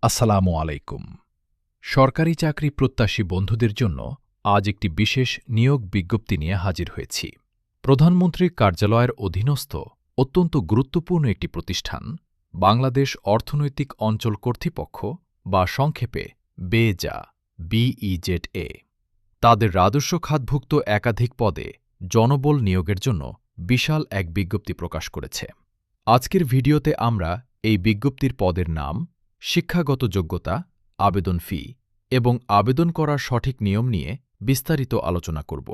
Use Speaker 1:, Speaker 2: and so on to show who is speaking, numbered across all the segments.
Speaker 1: আসসালামু আলাইকুম। সরকারি চাকরি প্রত্যাশী বন্ধুদের জন্য আজ একটি বিশেষ নিয়োগ বিজ্ঞপ্তি নিয়ে হাজির হয়েছি। প্রধানমন্ত্রীর কার্যালয়ের অধীনস্থ অত্যন্ত গুরুত্বপূর্ণ একটি প্রতিষ্ঠান বাংলাদেশ অর্থনৈতিক অঞ্চল কর্তৃপক্ষ বা সংক্ষেপে বেজা BEZA তাদের রাজস্ব খাতভুক্ত একাধিক পদে জনবল নিয়োগের জন্য বিশাল এক বিজ্ঞপ্তি প্রকাশ করেছে। আজকের ভিডিওতে আমরা এই বিজ্ঞপ্তির পদের নাম, শিক্ষাগত যোগ্যতা, আবেদন ফি এবং আবেদন করার সঠিক নিয়ম নিয়ে বিস্তারিত আলোচনা করব।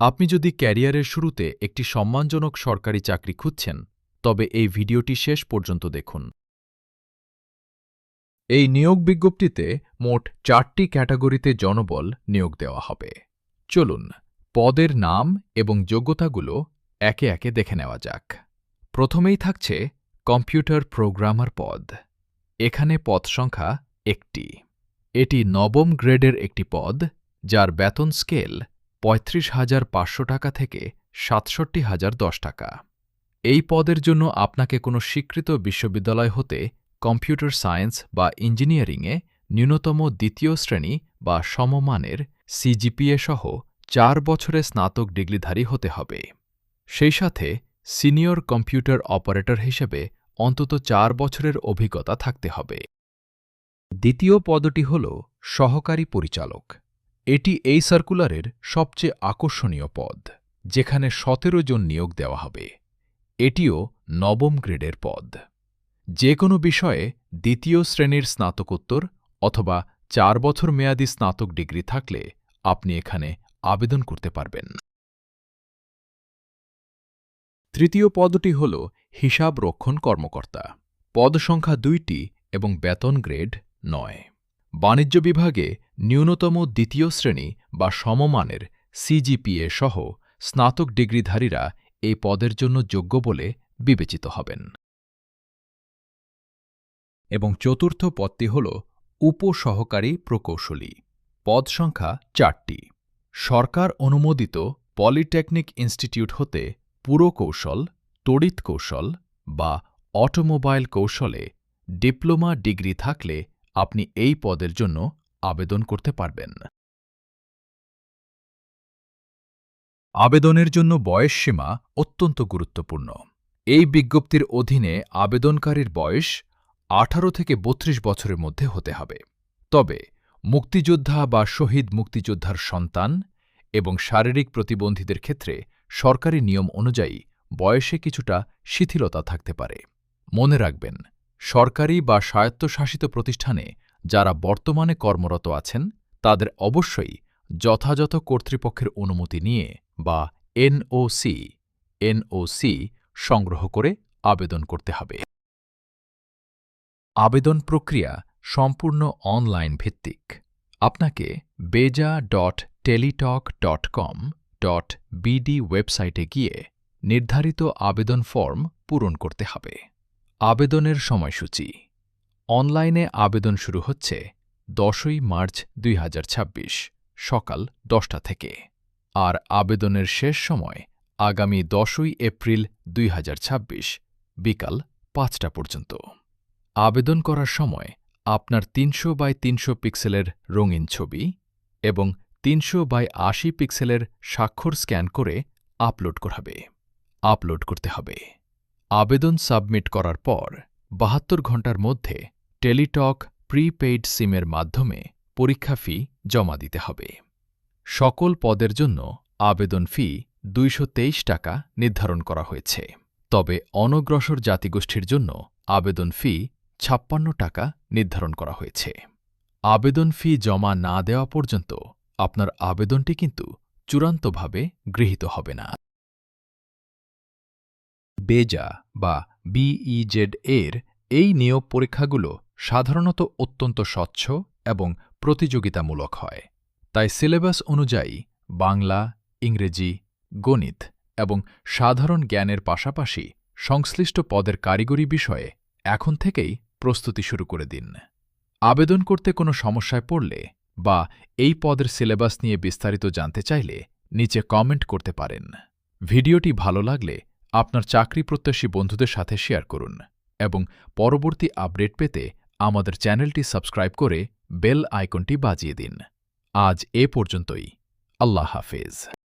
Speaker 1: আপনি যদি ক্যারিয়ারের শুরুতে একটি সম্মানজনক সরকারি চাকরি খুঁজছেন, তবে এই ভিডিওটি শেষ পর্যন্ত দেখুন। এই নিয়োগ বিজ্ঞপ্তিতে মোট 4টি ক্যাটাগরিতে জনবল নিয়োগ দেওয়া হবে। চলুন পদের নাম এবং যোগ্যতাগুলো একে একে দেখে নেওয়া যাক। প্রথমেই থাকছে কম্পিউটার প্রোগ্রামার পদ। এখানে পদ সংখ্যা 1টি। এটি নবম গ্রেডের একটি পদ, যার বেতন স্কেল ৩৫,৫০০ টাকা থেকে ৬৭,০১০ টাকা। এই পদের জন্য আপনাকে কোনো স্বীকৃত বিশ্ববিদ্যালয় হতে কম্পিউটার সায়েন্স বা ইঞ্জিনিয়ারিংয়ে ন্যূনতম দ্বিতীয় শ্রেণী বা সমমানের CGPA সহ 4 বছরের স্নাতক ডিগ্রিধারী হতে হবে। সেই সাথে সিনিয়র কম্পিউটার অপারেটর হিসেবে অন্তত 4 বছরের অভিজ্ঞতা থাকতে হবে। দ্বিতীয় পদটি হল সহকারী পরিচালক। এটি এই সার্কুলারের সবচেয়ে আকর্ষণীয় পদ, যেখানে 17 জন নিয়োগ দেওয়া হবে। এটিও নবম গ্রেডের পদ। যে কোনো বিষয়ে দ্বিতীয় শ্রেণীর স্নাতকোত্তর অথবা 4 বছর মেয়াদী স্নাতক ডিগ্রি থাকলে আপনি এখানে আবেদন করতে পারবেন। তৃতীয় পদটি হল হিসাব রক্ষণ কর্মকর্তা। পদ সংখ্যা 2টি এবং বেতন গ্রেড 9। বাণিজ্য বিভাগে ন্যূনতম দ্বিতীয় শ্রেণী বা সমমানের CGPA সহ স্নাতক ডিগ্রিধারীরা এই পদের জন্য যোগ্য বলে বিবেচিত হবেন। এবং চতুর্থ পদটি হল উপসহকারী প্রকৌশলী। পদ সংখ্যা 4টি। সরকার অনুমোদিত পলিটেকনিক ইনস্টিটিউট হতে পুরকৌশল, তড়িৎ কৌশল বা অটোমোবাইল কৌশলে ডিপ্লোমা ডিগ্রি থাকলে আপনি এই পদের জন্য আবেদন করতে পারবেন। আবেদনের জন্য বয়সসীমা অত্যন্ত গুরুত্বপূর্ণ। এই বিজ্ঞপ্তির অধীনে আবেদনকারীর বয়স 18 থেকে 32 বছরের মধ্যে হতে হবে। তবে মুক্তিযোদ্ধা বা শহীদ মুক্তিযোদ্ধার সন্তান এবং শারীরিক প্রতিবন্ধীদের ক্ষেত্রে সরকারি নিয়ম অনুযায়ী বয়সে কিছুটা শিথিলতা থাকতে পারে। মনে রাখবেন, সরকারি বা স্বায়ত্তশাসিত প্রতিষ্ঠানে যারা বর্তমানে কর্মরত আছেন, তাদের অবশ্যই যথাযথ কর্তৃপক্ষের অনুমতি নিয়ে বা NOC সংগ্রহ করে আবেদন করতে হবে। আবেদন প্রক্রিয়া সম্পূর্ণ অনলাইন ভিত্তিক। আপনাকে beja.teletalk.com.bd ওয়েবসাইটে গিয়ে নির্ধারিত আবেদন ফর্ম পূরণ করতে হবে। আবেদনের সময়সূচি। অনলাইনে আবেদন শুরু হচ্ছে 10ই মার্চ 2026 সকাল 10টা থেকে, আর আবেদনের শেষ সময় আগামী 10ই এপ্রিল 2026 বিকাল 5টা পর্যন্ত। আবেদন করার সময় আপনার 300x300 পিক্সেলের রঙিন ছবি এবং 300x80 পিক্সেলের স্বাক্ষর স্ক্যান করে আপলোড করতে হবে। আবেদন সাবমিট করার পর 72 ঘণ্টার মধ্যে টেলিটক প্রিপেইড সিমের মাধ্যমে পরীক্ষা ফি জমা দিতে হবে। সকল পদের জন্য আবেদন ফি 223 টাকা নির্ধারণ করা হয়েছে। তবে অনগ্রসর জাতিগোষ্ঠীর জন্য আবেদন ফি 56 টাকা নির্ধারণ করা হয়েছে। আবেদন ফি জমা না দেওয়া পর্যন্ত আপনার আবেদনটি কিন্তু চূড়ান্তভাবে গৃহীত হবে না। বেজা বা BEZA এর এই নিয়োগ পরীক্ষাগুলো সাধারণত অত্যন্ত স্বচ্ছ এবং প্রতিযোগিতামূলক হয়। তাই সিলেবাস অনুযায়ী বাংলা, ইংরেজি, গণিত এবং সাধারণ জ্ঞানের পাশাপাশি সংশ্লিষ্ট পদের কারিগরি বিষয়ে এখন থেকেই প্রস্তুতি শুরু করে দিন। আবেদন করতে কোনো সমস্যায় পড়লে বা এই পদের সিলেবাস নিয়ে বিস্তারিত জানতে চাইলে নিচে কমেন্ট করতে পারেন। ভিডিওটি ভালো লাগলে আপনার চাকরি প্রত্যাশী বন্ধুদের সাথে শেয়ার করুন এবং পরবর্তী আপডেট পেতে আমাদের চ্যানেলটি সাবস্ক্রাইব করে বেল আইকনটি বাজিয়ে দিন। আজ এ পর্যন্তই। আল্লাহ হাফেজ।